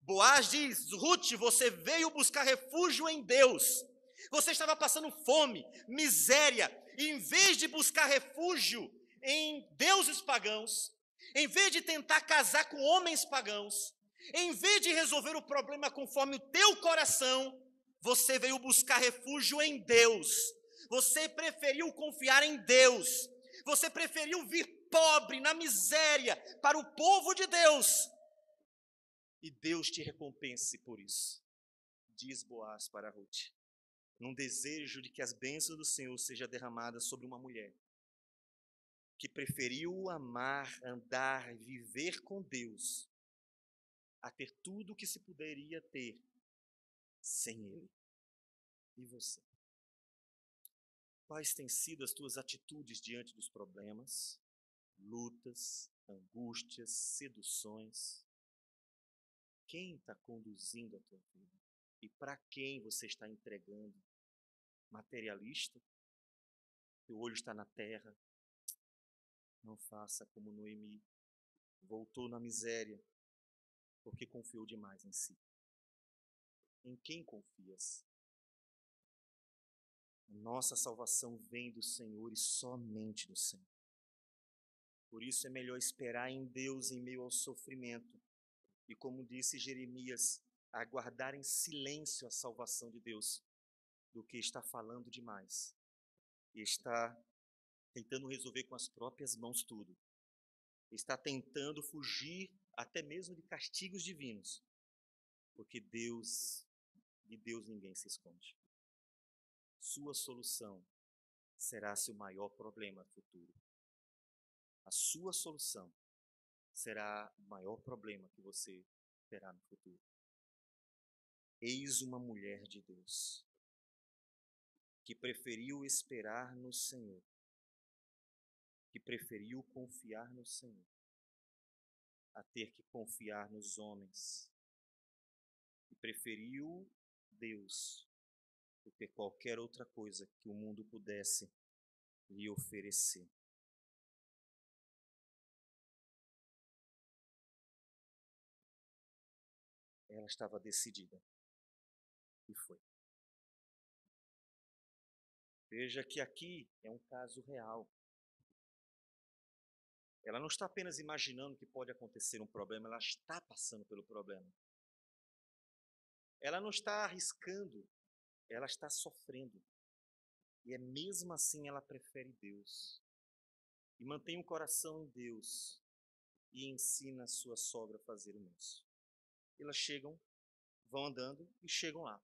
Boaz diz: Rute, você veio buscar refúgio em Deus. Você estava passando fome, miséria, e em vez de buscar refúgio em deuses pagãos, em vez de tentar casar com homens pagãos, em vez de resolver o problema conforme o teu coração, você veio buscar refúgio em Deus. Você preferiu confiar em Deus. Você preferiu vir pobre, na miséria, para o povo de Deus. E Deus te recompense por isso, diz Boaz para Rute, num desejo de que as bênçãos do Senhor sejam derramadas sobre uma mulher que preferiu amar, andar, viver com Deus, a ter tudo o que se poderia ter sem Ele. E você? Quais têm sido as tuas atitudes diante dos problemas, lutas, angústias, seduções? Quem está conduzindo a tua vida? E para quem você está entregando? Materialista? Teu olho está na terra? Não faça como Noemi, voltou na miséria, porque confiou demais em si. Em quem confias? A nossa salvação vem do Senhor e somente do Senhor. Por isso é melhor esperar em Deus em meio ao sofrimento. E como disse Jeremias, aguardar em silêncio a salvação de Deus, do que estar falando demais e estar tentando resolver com as próprias mãos tudo. Está tentando fugir até mesmo de castigos divinos, porque de Deus ninguém se esconde. Sua solução será seu maior problema futuro. A sua solução será o maior problema que você terá no futuro. Eis uma mulher de Deus que preferiu esperar no Senhor, que preferiu confiar no Senhor, a ter que confiar nos homens, que preferiu Deus do que qualquer outra coisa que o mundo pudesse lhe oferecer. Ela estava decidida e foi. Veja que aqui é um caso real. Ela não está apenas imaginando que pode acontecer um problema, ela está passando pelo problema. Ela não está arriscando, ela está sofrendo. E é mesmo assim ela prefere Deus. E mantém o coração em Deus e ensina a sua sogra a fazer o mesmo. Elas chegam, vão andando e chegam lá.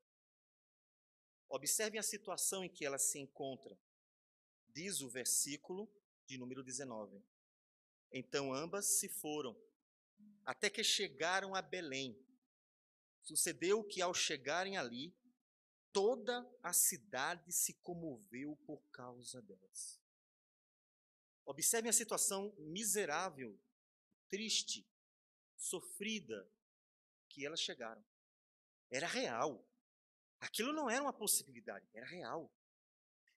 Observem a situação em que ela se encontra. Diz o versículo de número 19. Então ambas se foram, até que chegaram a Belém. Sucedeu que ao chegarem ali, toda a cidade se comoveu por causa delas. Observem a situação miserável, triste, sofrida que elas chegaram. Era real. Aquilo não era uma possibilidade, era real.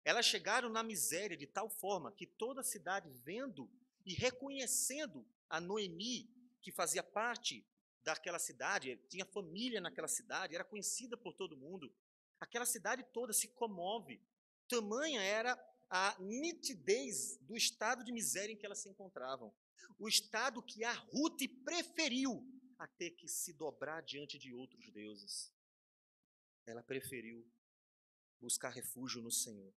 Elas chegaram na miséria de tal forma que toda a cidade, vendo e reconhecendo a Noemi, que fazia parte daquela cidade, tinha família naquela cidade, era conhecida por todo mundo, aquela cidade toda se comove. Tamanha era a nitidez do estado de miséria em que elas se encontravam. O estado que a Ruth preferiu a ter que se dobrar diante de outros deuses. Ela preferiu buscar refúgio no Senhor.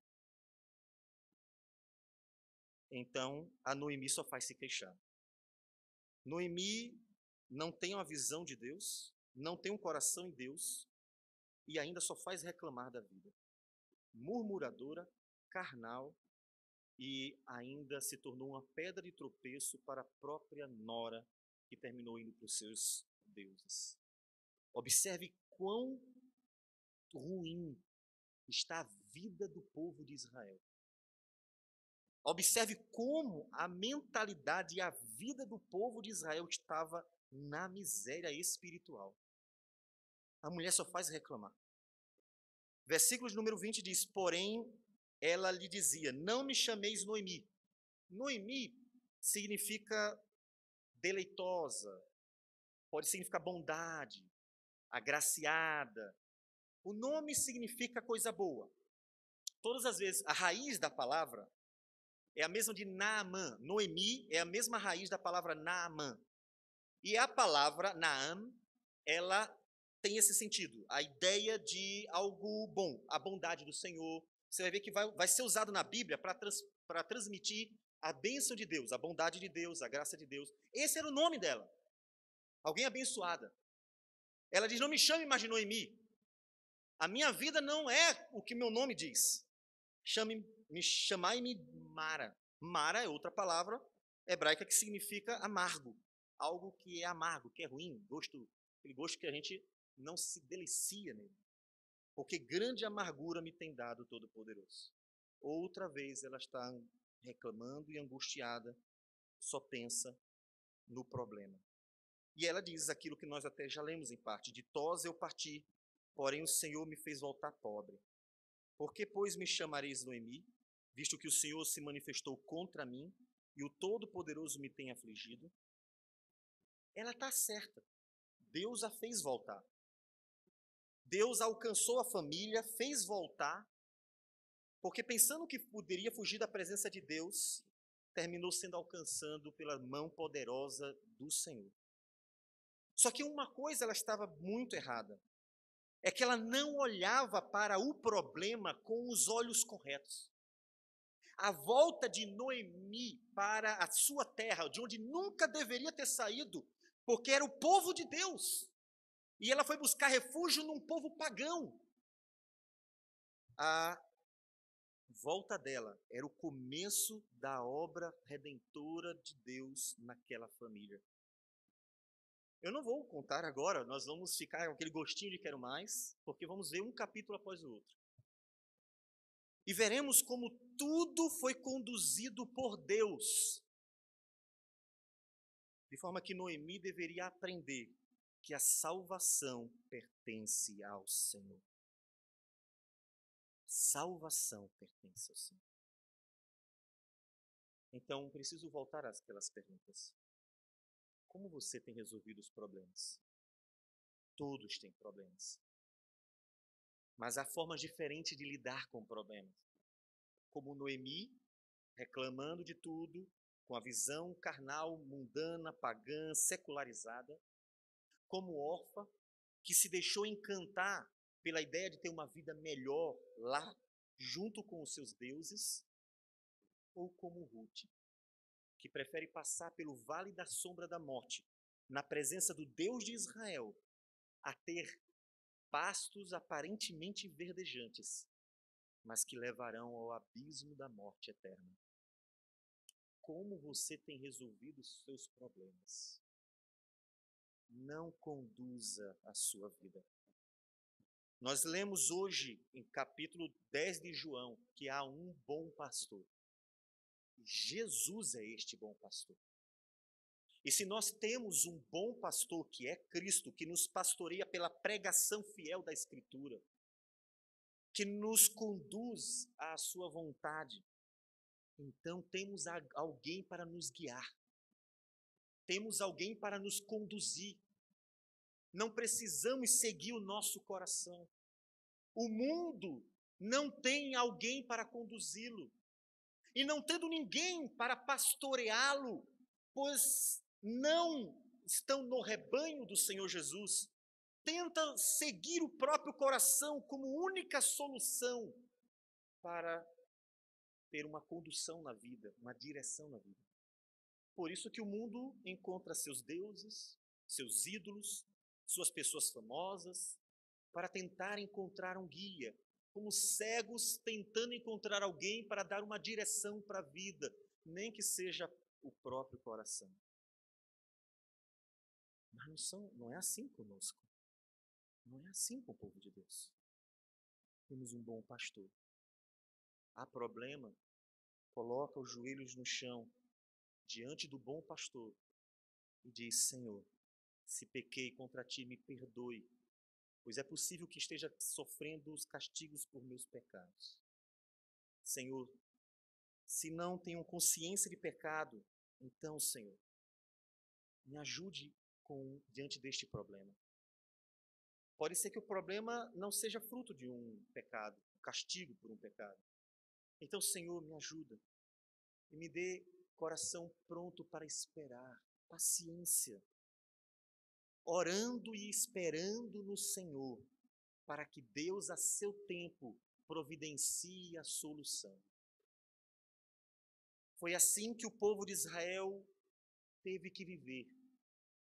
Então, a Noemi só faz se queixar. Noemi não tem uma visão de Deus, não tem um coração em Deus e ainda só faz reclamar da vida. Murmuradora, carnal e ainda se tornou uma pedra de tropeço para a própria nora que terminou indo para os seus deuses. Observe quão ruim está a vida do povo de Israel. Observe como a mentalidade e a vida do povo de Israel estava na miséria espiritual. A mulher só faz reclamar. Versículo de número 20 diz: porém, ela lhe dizia, não me chameis Noemi. Noemi significa deleitosa, pode significar bondade, agraciada. O nome significa coisa boa. Todas as vezes, a raiz da palavra é a mesma de Naamã. Noemi é a mesma raiz da palavra Naamã. E a palavra Naam, ela tem esse sentido, a ideia de algo bom, a bondade do Senhor. Você vai ver que vai ser usado na Bíblia para transmitir a bênção de Deus, a bondade de Deus, a graça de Deus. Esse era o nome dela. Alguém abençoada. Ela diz, não me chame mais de Noemi. A minha vida não é o que meu nome diz. Chamai-me Mara. Mara é outra palavra hebraica que significa amargo. Algo que é amargo, que é ruim, aquele gosto que a gente não se delicia nele. Porque grande amargura me tem dado o Todo-Poderoso. Outra vez ela está reclamando e angustiada, só pensa no problema. E ela diz aquilo que nós até já lemos em parte, de Toz eu parti, porém o Senhor me fez voltar pobre. Por que, pois, me chamareis Noemi, visto que o Senhor se manifestou contra mim e o Todo-Poderoso me tem afligido? Ela está certa. Deus a fez voltar. Deus alcançou a família, fez voltar, porque pensando que poderia fugir da presença de Deus, terminou sendo alcançado pela mão poderosa do Senhor. Só que uma coisa ela estava muito errada. É que ela não olhava para o problema com os olhos corretos. A volta de Noemi para a sua terra, de onde nunca deveria ter saído, porque era o povo de Deus. E ela foi buscar refúgio num povo pagão. A volta dela era o começo da obra redentora de Deus naquela família. Eu não vou contar agora, nós vamos ficar com aquele gostinho de quero mais, porque vamos ver um capítulo após o outro. E veremos como tudo foi conduzido por Deus. De forma que Noemi deveria aprender que a salvação pertence ao Senhor. Salvação pertence ao Senhor. Então, preciso voltar àquelas perguntas. Como você tem resolvido os problemas? Todos têm problemas. Mas há formas diferentes de lidar com problemas. Como Noemi, reclamando de tudo, com a visão carnal, mundana, pagã, secularizada. Como Orfa, que se deixou encantar pela ideia de ter uma vida melhor lá, junto com os seus deuses. Ou como Ruth, que prefere passar pelo vale da sombra da morte, na presença do Deus de Israel, a ter pastos aparentemente verdejantes, mas que levarão ao abismo da morte eterna. Como você tem resolvido os seus problemas? Não conduza a sua vida. Nós lemos hoje, em capítulo 10 de João, que há um bom pastor. Jesus é este bom pastor. E se nós temos um bom pastor, que é Cristo, que nos pastoreia pela pregação fiel da Escritura, que nos conduz à sua vontade, então temos alguém para nos guiar. Temos alguém para nos conduzir. Não precisamos seguir o nosso coração. O mundo não tem alguém para conduzi-lo. e não tendo ninguém para pastoreá-lo, pois não estão no rebanho do Senhor Jesus, tenta seguir o próprio coração como única solução para ter uma condução na vida, uma direção na vida. Por isso que o mundo encontra seus deuses, seus ídolos, suas pessoas famosas, para tentar encontrar um guia, como cegos tentando encontrar alguém para dar uma direção para a vida, nem que seja o próprio coração. Mas não é assim conosco. Não é assim com o povo de Deus. Temos um bom pastor. Há problema, coloca os joelhos no chão, diante do bom pastor, e diz: Senhor, se pequei contra ti, me perdoe, pois é possível que esteja sofrendo os castigos por meus pecados. Senhor, se não tenho consciência de pecado, então, Senhor, me ajude diante deste problema. Pode ser que o problema não seja fruto de um pecado, um castigo por um pecado. Então, Senhor, me ajuda e me dê coração pronto para esperar, paciência, orando e esperando no Senhor, para que Deus, a seu tempo, providencie a solução. Foi assim que o povo de Israel teve que viver.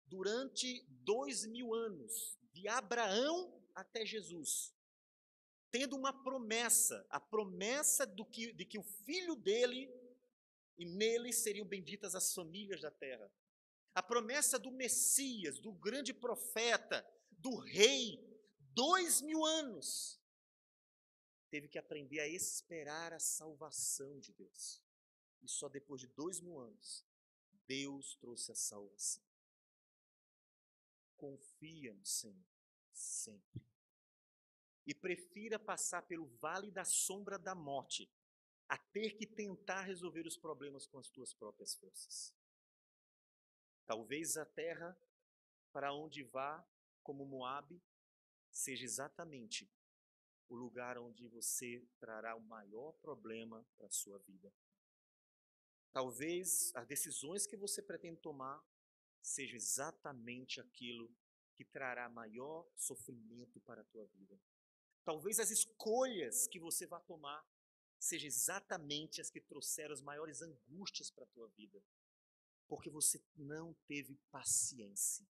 Durante 2000 anos, de Abraão até Jesus, tendo uma promessa, a promessa de que o filho dele e nele seriam benditas as famílias da terra. A promessa do Messias, do grande profeta, do rei, 2000 anos. Teve que aprender a esperar a salvação de Deus. E só depois de 2000 anos, Deus trouxe a salvação. Confia no Senhor, sempre. E prefira passar pelo vale da sombra da morte, a ter que tentar resolver os problemas com as tuas próprias forças. Talvez a terra para onde vá, como Moabe, seja exatamente o lugar onde você trará o maior problema para a sua vida. Talvez as decisões que você pretende tomar sejam exatamente aquilo que trará maior sofrimento para a tua vida. Talvez as escolhas que você vai tomar sejam exatamente as que trouxeram as maiores angústias para a tua vida, porque você não teve paciência.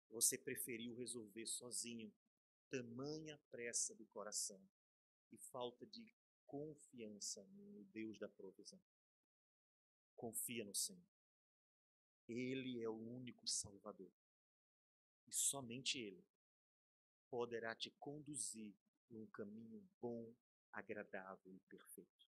Você preferiu resolver sozinho, tamanha pressa do coração e falta de confiança no Deus da provisão. Confia no Senhor. Ele é o único Salvador. E somente Ele poderá te conduzir por um caminho bom, agradável e perfeito.